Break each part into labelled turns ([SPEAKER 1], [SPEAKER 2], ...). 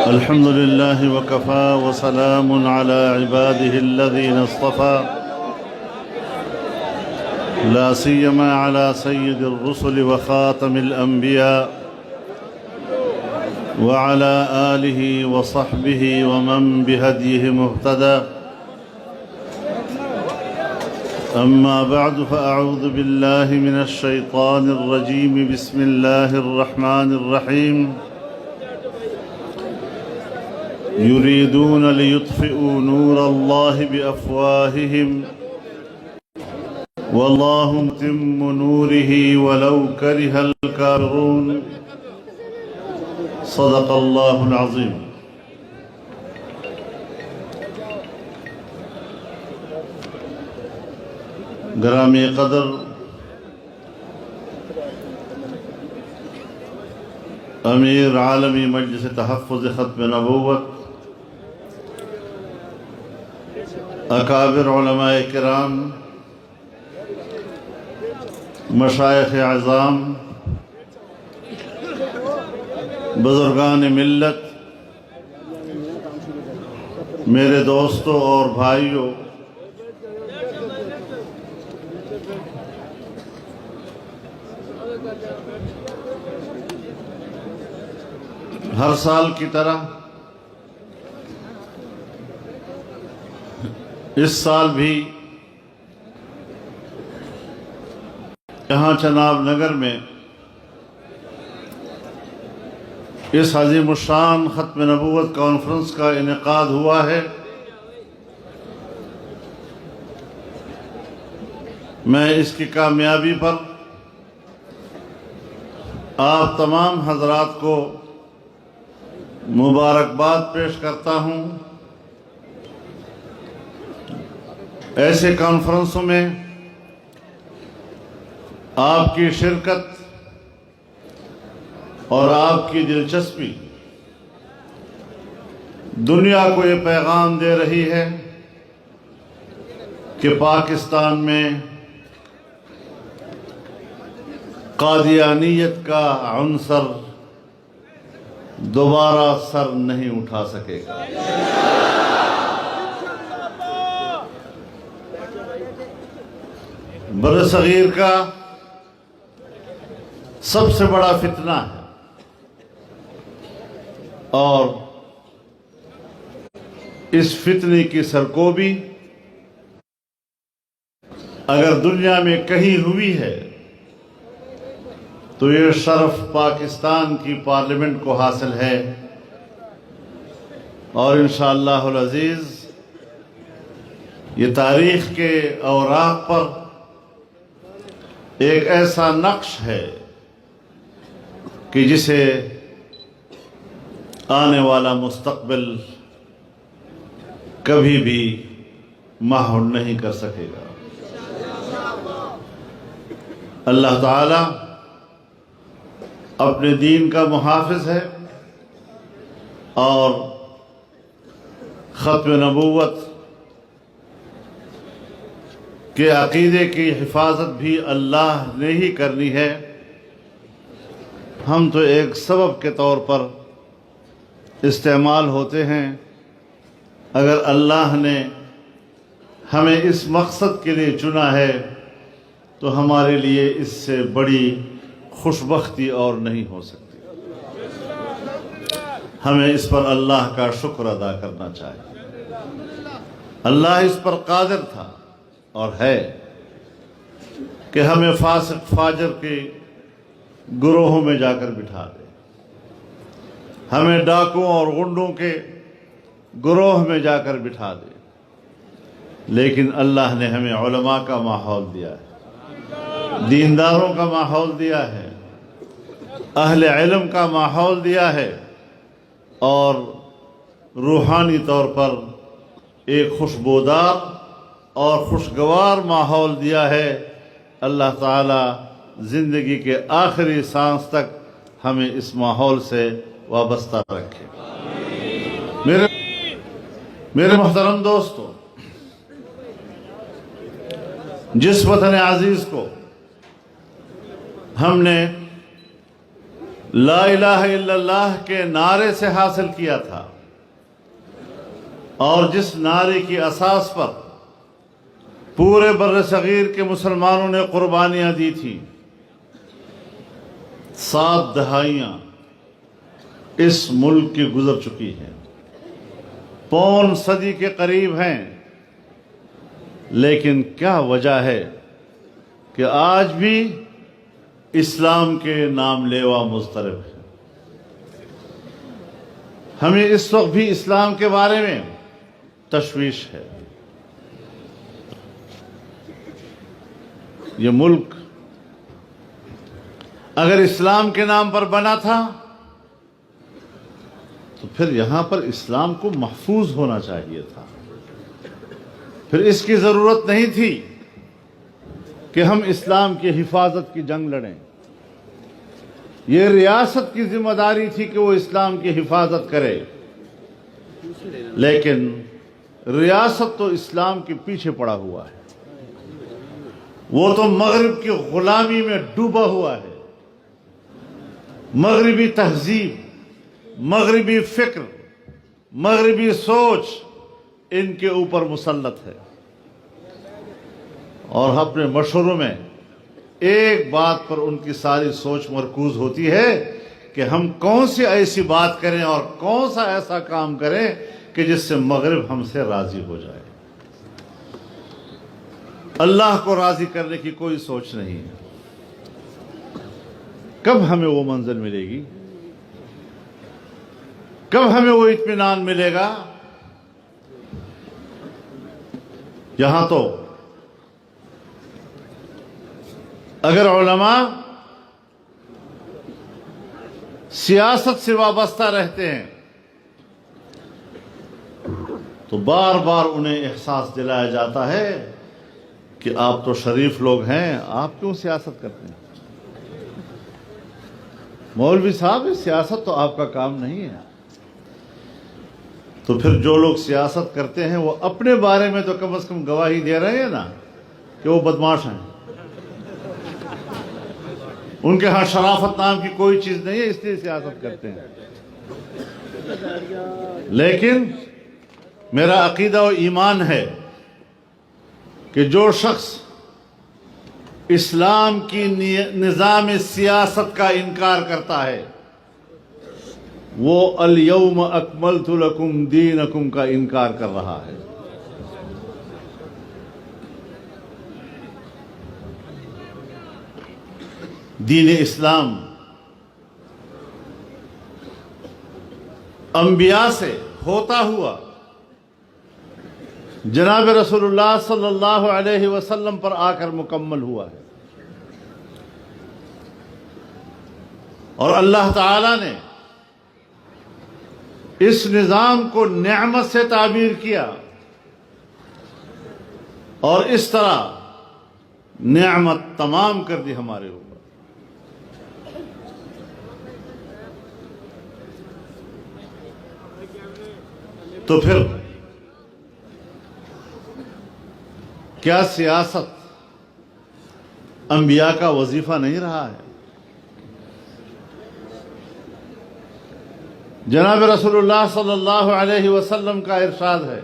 [SPEAKER 1] الحمد لله وكفى وسلام على عباده الذين اصطفى لا سيما على سيد الرسل وخاتم الأنبياء وعلى آله وصحبه ومن بهديه مهتدى. أما بعد فأعوذ بالله من الشيطان الرجيم. بسم الله الرحمن الرحيم. يريدون ليطفئوا نور الله بأفواههم والله متم نوره ولو كره الكافرون. صدق الله العظيم. گرامی قدر امیر عالمی مجلس تحفظ ختم نبوت، اکابر علماء کرام، مشائخ اعظام، بزرگان ملت، میرے دوستوں اور بھائیوں، ہر سال کی طرح اس سال بھی یہاں چناب نگر میں اس عظیم الشان ختم نبوت کانفرنس کا انعقاد ہوا ہے. میں اس کی کامیابی پر آپ تمام حضرات کو مبارکباد پیش کرتا ہوں. ایسے کانفرنسوں میں آپ کی شرکت اور آپ کی دلچسپی دنیا کو یہ پیغام دے رہی ہے کہ پاکستان میں قادیانیت کا عنصر دوبارہ سر نہیں اٹھا سکے گا. بر صغیر کا سب سے بڑا فتنہ ہے اور اس فتنے کی سرکوبی اگر دنیا میں کہیں ہوئی ہے تو یہ شرف پاکستان کی پارلیمنٹ کو حاصل ہے. اور انشاءاللہ العزیز یہ تاریخ کے اوراق پر ایک ایسا نقش ہے کہ جسے آنے والا مستقبل کبھی بھی محو نہیں کر سکے گا. اللہ تعالی اپنے دین کا محافظ ہے اور ختم نبوت کے عقیدے کی حفاظت بھی اللہ نے ہی کرنی ہے. ہم تو ایک سبب کے طور پر استعمال ہوتے ہیں. اگر اللہ نے ہمیں اس مقصد کے لیے چنا ہے تو ہمارے لیے اس سے بڑی خوشبختی اور نہیں ہو سکتی. ہمیں اس پر اللہ کا شکر ادا کرنا چاہیے. اللہ اس پر قادر تھا اور ہے کہ ہمیں فاسق فاجر کے گروہوں میں جا کر بٹھا دے، ہمیں ڈاکوں اور غنڈوں کے گروہ میں جا کر بٹھا دے. لیکن اللہ نے ہمیں علماء کا ماحول دیا ہے، دینداروں کا ماحول دیا ہے، اہل علم کا ماحول دیا ہے اور روحانی طور پر ایک خوشبودار اور خوشگوار ماحول دیا ہے. اللہ تعالی زندگی کے آخری سانس تک ہمیں اس ماحول سے وابستہ رکھے. میرے محترم دوستو، جس وطن عزیز کو ہم نے لا الہ الا اللہ کے نعرے سے حاصل کیا تھا، اور جس نعرے کی اساس پر پورے بر صغیر کے مسلمانوں نے قربانیاں دی تھیں، 7 دہائیاں اس ملک کی گزر چکی ہیں، پون صدی کے قریب ہیں، لیکن کیا وجہ ہے کہ آج بھی اسلام کے نام لیوا مضطرب ہے؟ ہمیں اس وقت بھی اسلام کے بارے میں تشویش ہے۔ یہ ملک اگر اسلام کے نام پر بنا تھا تو پھر یہاں پر اسلام کو محفوظ ہونا چاہیے تھا، پھر اس کی ضرورت نہیں تھی کہ ہم اسلام کی حفاظت کی جنگ لڑیں۔ یہ ریاست کی ذمہ داری تھی کہ وہ اسلام کی حفاظت کرے، لیکن ریاست تو اسلام کے پیچھے پڑا ہوا ہے، وہ تو مغرب کی غلامی میں ڈوبا ہوا ہے۔ مغربی تہذیب، مغربی فکر، مغربی سوچ ان کے اوپر مسلط ہے، اور اپنے مشوروں میں ایک بات پر ان کی ساری سوچ مرکوز ہوتی ہے کہ ہم کون سی ایسی بات کریں اور کون سا ایسا کام کریں کہ جس سے مغرب ہم سے راضی ہو جائے۔ اللہ کو راضی کرنے کی کوئی سوچ نہیں ہے۔ کب ہمیں وہ منزل ملے گی؟ کب ہمیں وہ اطمینان ملے گا؟ یہاں تو اگر علماء سیاست سے وابستہ رہتے ہیں تو بار بار انہیں احساس دلایا جاتا ہے کہ آپ تو شریف لوگ ہیں، آپ کیوں سیاست کرتے ہیں؟ مولوی صاحب، سیاست تو آپ کا کام نہیں ہے۔ تو پھر جو لوگ سیاست کرتے ہیں وہ اپنے بارے میں تو کم از کم گواہی دے رہے ہیں نا کہ وہ بدماش ہیں، ان کے ہاں شرافت نام کی کوئی چیز نہیں ہے، اس لیے سیاست کرتے ہیں۔ لیکن میرا عقیدہ و ایمان ہے کہ جو شخص اسلام کی نظام سیاست کا انکار کرتا ہے وہ الیوم اکملت لکم دینکم کا انکار کر رہا ہے۔ دین اسلام انبیاء سے ہوتا ہوا جناب رسول اللہ صلی اللہ علیہ وسلم پر آ کر مکمل ہوا ہے، اور اللہ تعالی نے اس نظام کو نعمت سے تعبیر کیا، اور اس طرح نعمت تمام کر دی ہمارے اوپر۔ تو پھر کیا سیاست انبیاء کا وظیفہ نہیں رہا ہے؟ جناب رسول اللہ صلی اللہ علیہ وسلم کا ارشاد ہے،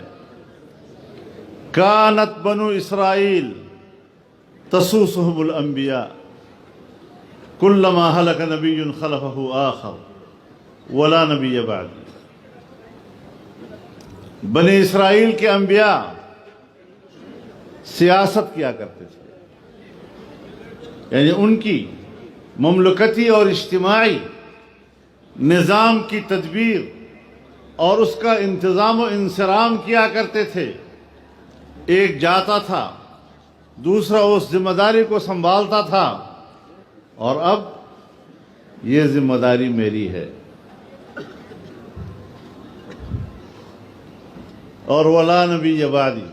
[SPEAKER 1] کانت بنو اسرائیل تسوسهم الانبیاء کلما ہلک نبی خلفہ آخر ولا نبی بعد۔ بنی اسرائیل کے انبیاء سیاست کیا کرتے تھے، یعنی ان کی مملکتی اور اجتماعی نظام کی تدبیر اور اس کا انتظام و انصرام کیا کرتے تھے۔ ایک جاتا تھا، دوسرا اس ذمہ داری کو سنبھالتا تھا، اور اب یہ ذمہ داری میری ہے۔ اور ولا نبی بعدی،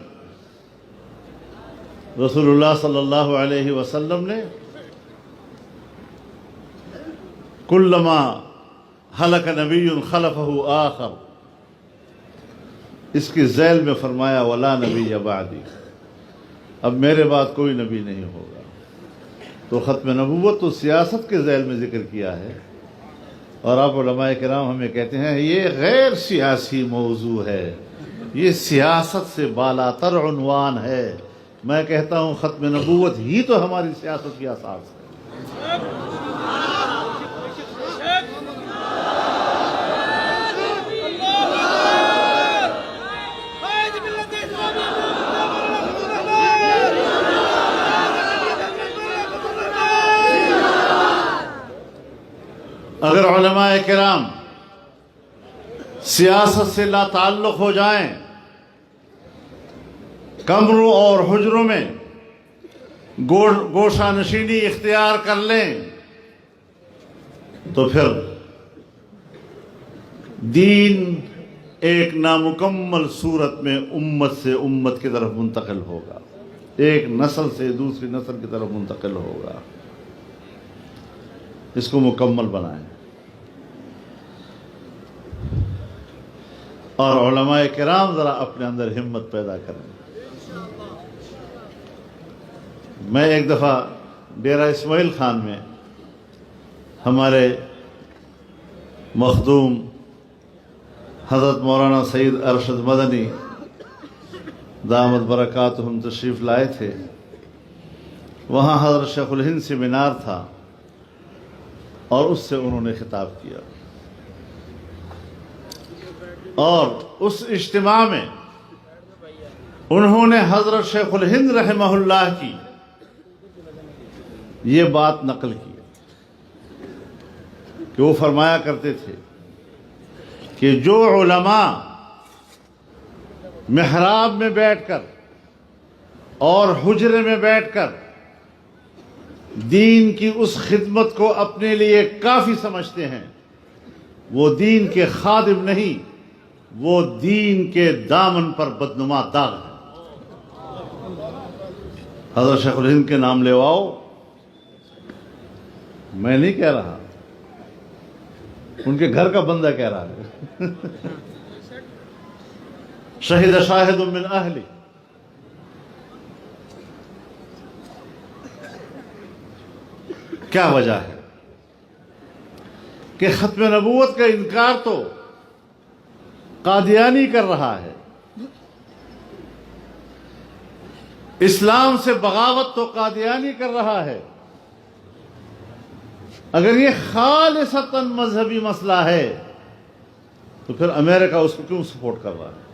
[SPEAKER 1] رسول اللہ صلی اللہ علیہ وسلم نے کلما ہلک نبی خلفہ آخر، اس کی ذیل میں فرمایا ولا نبی بعدی، اب میرے بعد کوئی نبی نہیں ہوگا۔ تو ختم نبوت تو سیاست کے ذیل میں ذکر کیا ہے، اور آپ علماء کرام ہمیں کہتے ہیں یہ غیر سیاسی موضوع ہے، یہ سیاست سے بالاتر عنوان ہے۔ میں کہتا ہوں ختم نبوت ہی تو ہماری سیاست کی اساس ہے۔ اگر علماء کرام سیاست سے لا تعلق ہو جائیں، کمروں اور حجروں میں گوشہ نشینی اختیار کر لیں، تو پھر دین ایک نامکمل صورت میں امت سے امت کی طرف منتقل ہوگا، ایک نسل سے دوسری نسل کی طرف منتقل ہوگا۔ اس کو مکمل بنائیں، اور علماء کرام ذرا اپنے اندر ہمت پیدا کریں۔ میں ایک دفعہ ڈیرہ اسماعیل خان میں ہمارے مخدوم حضرت مولانا سید ارشد مدنی دامت برکاتہم تشریف لائے تھے۔ وہاں حضرت شیخ الہند سیمینار تھا اور اس سے انہوں نے خطاب کیا، اور اس اجتماع میں انہوں نے حضرت شیخ الہند رحمہ اللہ کی یہ بات نقل کی کہ وہ فرمایا کرتے تھے کہ جو علماء محراب میں بیٹھ کر اور حجرے میں بیٹھ کر دین کی اس خدمت کو اپنے لیے کافی سمجھتے ہیں، وہ دین کے خادم نہیں، وہ دین کے دامن پر بدنما داغ ہے۔ حضرت شیخ الہند کے نام لیواؤ، میں نہیں کہہ رہا، ان کے گھر کا بندہ کہہ رہا ہے۔ شہد شاہد من اہلی۔ کیا وجہ ہے کہ ختم نبوت کا انکار تو قادیانی کر رہا ہے، اسلام سے بغاوت تو قادیانی کر رہا ہے۔ اگر یہ خالصتاً مذہبی مسئلہ ہے تو پھر امریکہ اس کو کیوں سپورٹ کر رہا ہے؟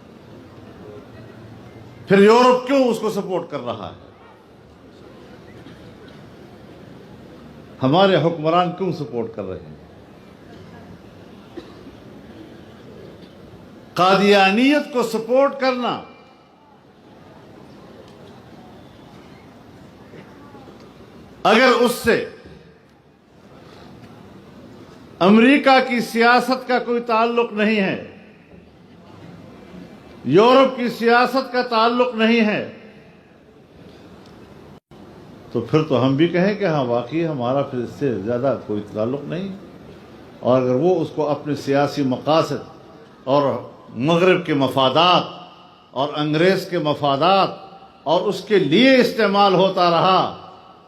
[SPEAKER 1] پھر یورپ کیوں اس کو سپورٹ کر رہا ہے؟ ہمارے حکمران کیوں سپورٹ کر رہے ہیں؟ قادیانیت کو سپورٹ کرنا اگر اس سے امریکہ کی سیاست کا کوئی تعلق نہیں ہے، یورپ کی سیاست کا تعلق نہیں ہے، تو پھر تو ہم بھی کہیں کہ ہاں واقعی ہمارا پھر اس سے زیادہ کوئی تعلق نہیں۔ اور اگر وہ اس کو اپنے سیاسی مقاصد اور مغرب کے مفادات اور انگریز کے مفادات اور اس کے لیے استعمال ہوتا رہا،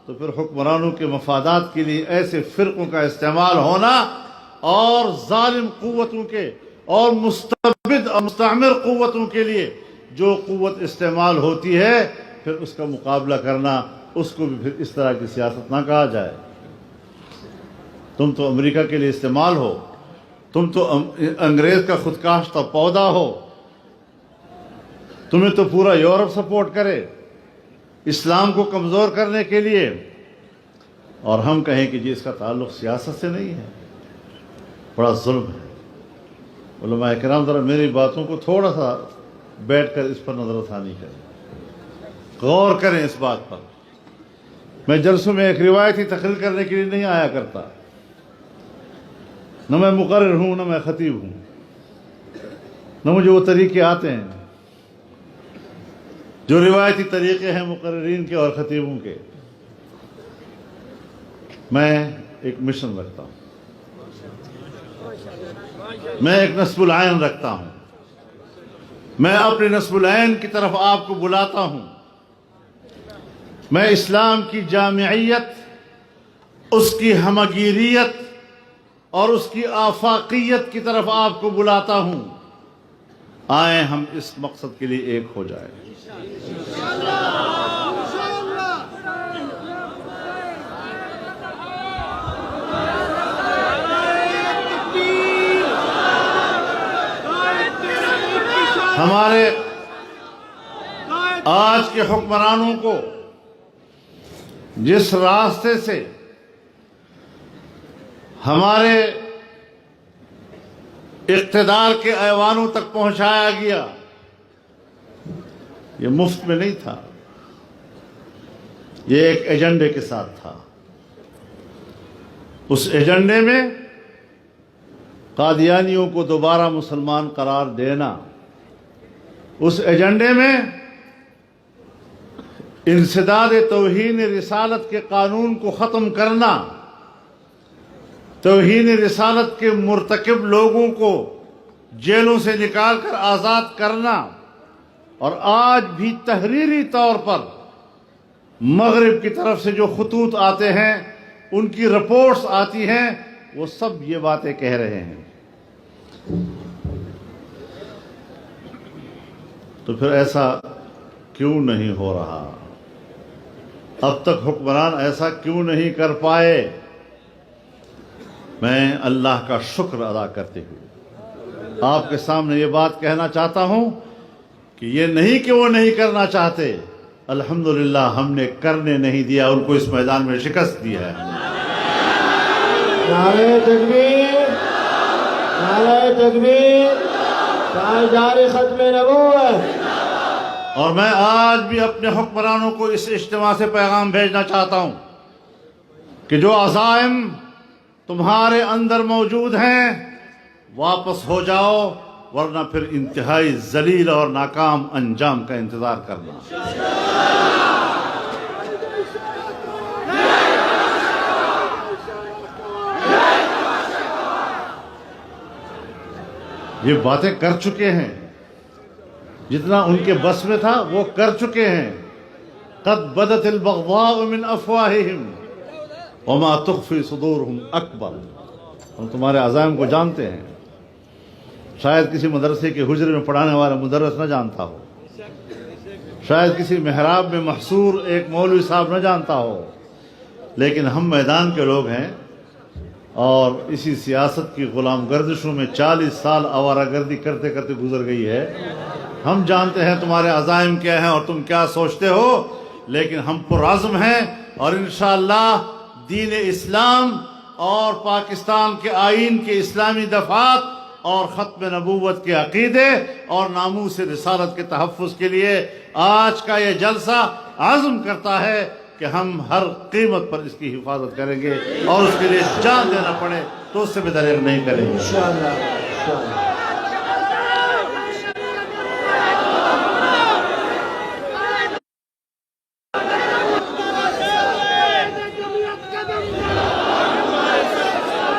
[SPEAKER 1] تو پھر حکمرانوں کے مفادات کے لیے ایسے فرقوں کا استعمال ہونا اور ظالم قوتوں کے اور مستبد اور مستعمر قوتوں کے لیے جو قوت استعمال ہوتی ہے، پھر اس کا مقابلہ کرنا، اس کو بھی پھر اس طرح کی سیاست نہ کہا جائے۔ تم تو امریکہ کے لیے استعمال ہو، تم تو انگریز کا خودکاشتہ پودا ہو، تمہیں تو پورا یورپ سپورٹ کرے اسلام کو کمزور کرنے کے لیے، اور ہم کہیں کہ جی اس کا تعلق سیاست سے نہیں ہے، بڑا ظلم ہے۔ علماء کرام ذرا میری باتوں کو تھوڑا سا بیٹھ کر اس پر نظر ثانی کریں، غور کریں اس بات پر۔ میں جلسوں میں ایک روایتی تقریر کرنے کے لیے نہیں آیا کرتا، نہ میں مقرر ہوں نہ میں خطیب ہوں، نہ مجھے وہ طریقے آتے ہیں جو روایتی طریقے ہیں مقررین کے اور خطیبوں کے۔ میں ایک مشن رکھتا ہوں، میں ایک نصب العین رکھتا ہوں، میں اپنے نصب العین کی طرف آپ کو بلاتا ہوں۔ میں اسلام کی جامعیت، اس کی ہمگیریت اور اس کی آفاقیت کی طرف آپ کو بلاتا ہوں. آئیں ہم اس مقصد کے لیے ایک ہو جائیں. ہمارے آج کے حکمرانوں کو جس راستے سے ہمارے اقتدار کے ایوانوں تک پہنچایا گیا، یہ مفت میں نہیں تھا، یہ ایک ایجنڈے کے ساتھ تھا. اس ایجنڈے میں قادیانیوں کو دوبارہ مسلمان قرار دینا، اس ایجنڈے میں انسداد توہین رسالت کے قانون کو ختم کرنا، توہین رسالت کے مرتکب لوگوں کو جیلوں سے نکال کر آزاد کرنا، اور آج بھی تحریری طور پر مغرب کی طرف سے جو خطوط آتے ہیں، ان کی رپورٹس آتی ہیں، وہ سب یہ باتیں کہہ رہے ہیں. تو پھر ایسا کیوں نہیں ہو رہا؟ اب تک حکمران ایسا کیوں نہیں کر پائے؟ میں اللہ کا شکر ادا کرتے ہوئے آپ کے سامنے یہ بات کہنا چاہتا ہوں کہ یہ نہیں کہ وہ نہیں کرنا چاہتے، الحمدللہ ہم نے کرنے نہیں دیا، ان کو اس میدان میں شکست دی ہے.
[SPEAKER 2] نعرہ تکبیر، نعرہ تکبیر، تاجدار ختم نبوت.
[SPEAKER 1] اور میں آج بھی اپنے حکمرانوں کو اس اجتماع سے پیغام بھیجنا چاہتا ہوں کہ جو عزائم تمہارے اندر موجود ہیں واپس ہو جاؤ، ورنہ پھر انتہائی ذلیل اور ناکام انجام کا انتظار کرنا. یہ باتیں کر چکے ہیں، جتنا ان کے بس میں تھا وہ کر چکے ہیں. قد بدت البغضاء من افواہہم وما تخفی صدورہم اکبر. ہم تمہارے عزائم کو جانتے ہیں، شاید کسی مدرسے کے حجرے میں پڑھانے والا مدرس نہ جانتا ہو، شاید کسی محراب میں محصور ایک مولوی صاحب نہ جانتا ہو، لیکن ہم میدان کے لوگ ہیں اور اسی سیاست کی غلام گردشوں میں 40 سال آوارہ گردی کرتے کرتے گزر گئی ہے. ہم جانتے ہیں تمہارے عزائم کیا ہیں اور تم کیا سوچتے ہو، لیکن ہم پرعزم ہیں اور انشاءاللہ دین اسلام اور پاکستان کے آئین کے اسلامی دفعات اور ختم نبوت کے عقیدے اور ناموس رسالت کے تحفظ کے لیے آج کا یہ جلسہ عزم کرتا ہے کہ ہم ہر قیمت پر اس کی حفاظت کریں گے اور اس کے لیے جان دینا پڑے تو اس سے بھی دریغ نہیں کریں گے
[SPEAKER 2] انشاءاللہ.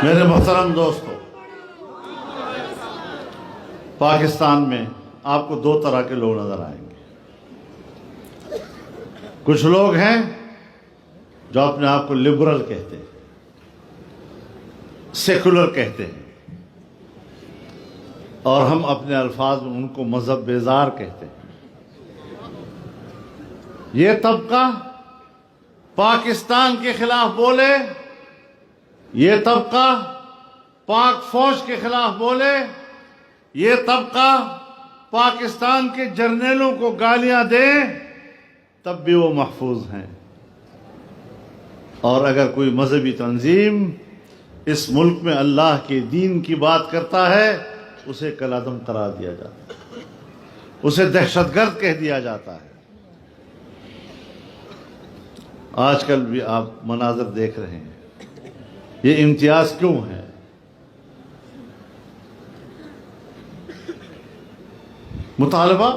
[SPEAKER 1] میرے محترم دوستو، پاکستان میں آپ کو دو طرح کے لوگ نظر آئیں گے. کچھ لوگ ہیں جو اپنے آپ کو لبرل کہتے ہیں، سیکولر کہتے ہیں، اور ہم اپنے الفاظ میں ان کو مذہب بیزار کہتے ہیں. یہ طبقہ پاکستان کے خلاف بولے، یہ طبقہ پاک فوج کے خلاف بولے، یہ طبقہ پاکستان کے جرنیلوں کو گالیاں دے، تب بھی وہ محفوظ ہیں. اور اگر کوئی مذہبی تنظیم اس ملک میں اللہ کے دین کی بات کرتا ہے، اسے کالعدم قرار دیا جاتا ہے، اسے دہشت گرد کہہ دیا جاتا ہے. آج کل بھی آپ مناظر دیکھ رہے ہیں. یہ امتیاز کیوں ہے؟ مطالبہ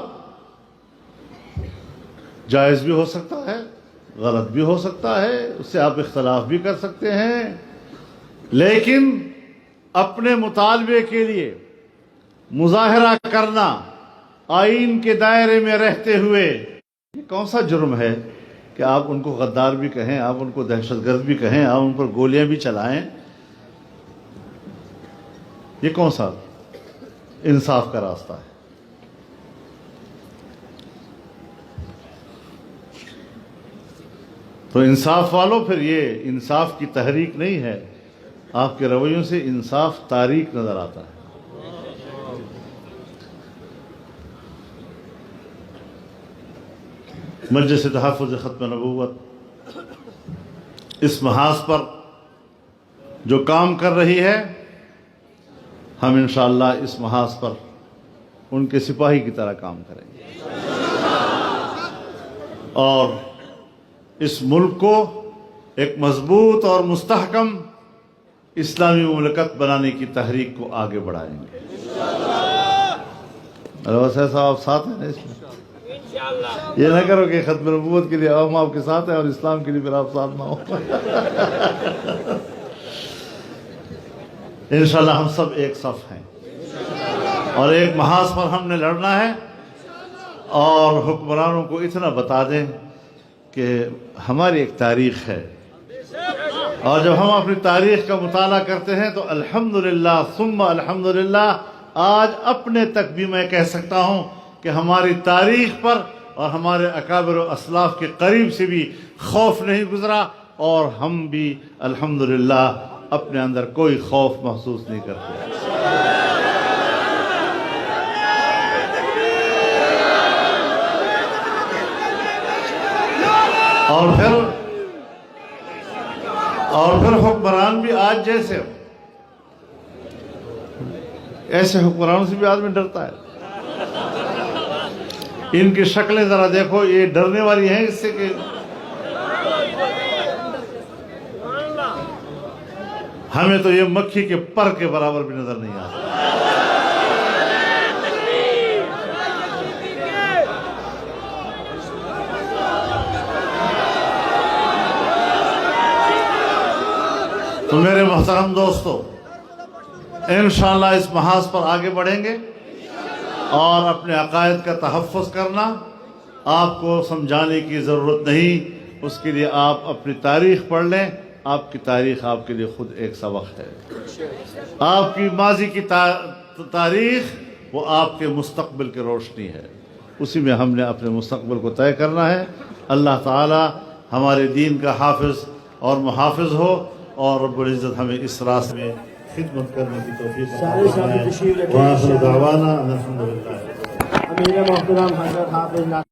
[SPEAKER 1] جائز بھی ہو سکتا ہے، غلط بھی ہو سکتا ہے، اس سے آپ اختلاف بھی کر سکتے ہیں، لیکن اپنے مطالبے کے لیے مظاہرہ کرنا آئین کے دائرے میں رہتے ہوئے، یہ کون سا جرم ہے کہ آپ ان کو غدار بھی کہیں، آپ ان کو دہشت گرد بھی کہیں، آپ ان پر گولیاں بھی چلائیں؟ یہ کون سا انصاف کا راستہ ہے؟ تو انصاف والوں، پھر یہ انصاف کی تحریک نہیں ہے، آپ کے رویوں سے انصاف تاریک نظر آتا ہے۔ مجلس تحفظ ختم نبوت اس محاذ پر جو کام کر رہی ہے، ہم انشاءاللہ اس محاذ پر ان کے سپاہی کی طرح کام کریں گے اور اس ملک کو ایک مضبوط اور مستحکم اسلامی مملکت بنانے کی تحریک کو آگے بڑھائیں گے۔ ویسے صاحب آپ ساتھ ہیں نا اس میں؟ یہ نہ کرو کہ ختم نبوت کے لیے ہم آپ کے ساتھ ہیں اور اسلام کے لیے پھر آپ ساتھ نہ ہو۔ انشاءاللہ ہم سب ایک صف ہیں اور ایک محاذ پر ہم نے لڑنا ہے، اور حکمرانوں کو اتنا بتا دیں کہ ہماری ایک تاریخ ہے، اور جب ہم اپنی تاریخ کا مطالعہ کرتے ہیں تو الحمدللہ ثم الحمدللہ آج اپنے تک بھی میں کہہ سکتا ہوں کہ ہماری تاریخ پر اور ہمارے اکابر و اسلاف کے قریب سے بھی خوف نہیں گزرا، اور ہم بھی الحمدللہ اپنے اندر کوئی خوف محسوس نہیں کرتے۔ اور پھر حکمران بھی آج جیسے ایسے حکمرانوں سے بھی آدمی ڈرتا ہے۔ ان کی شکلیں ذرا دیکھو، یہ ڈرنے والی ہیں اس سے کہ ہمیں تو یہ مکھی کے پر کے برابر بھی نظر نہیں آتا۔ تو میرے محترم دوستو، انشاءاللہ اس محاذ پر آگے بڑھیں گے، اور اپنے عقائد کا تحفظ کرنا آپ کو سمجھانے کی ضرورت نہیں، اس کے لیے آپ اپنی تاریخ پڑھ لیں۔ آپ کی تاریخ آپ کے لیے خود ایک سبق ہے۔ آپ کی ماضی کی تاریخ وہ آپ کے مستقبل کی روشنی ہے، اسی میں ہم نے اپنے مستقبل کو طے کرنا ہے۔ اللہ تعالی ہمارے دین کا حافظ اور محافظ ہو، اور رب العزت ہمیں اس راستے میں خدمت کرنے کی توفیق عطا فرمائے۔ وآخر دعوانا الحمدللہ۔
[SPEAKER 2] امیر محترم حضرت حافظ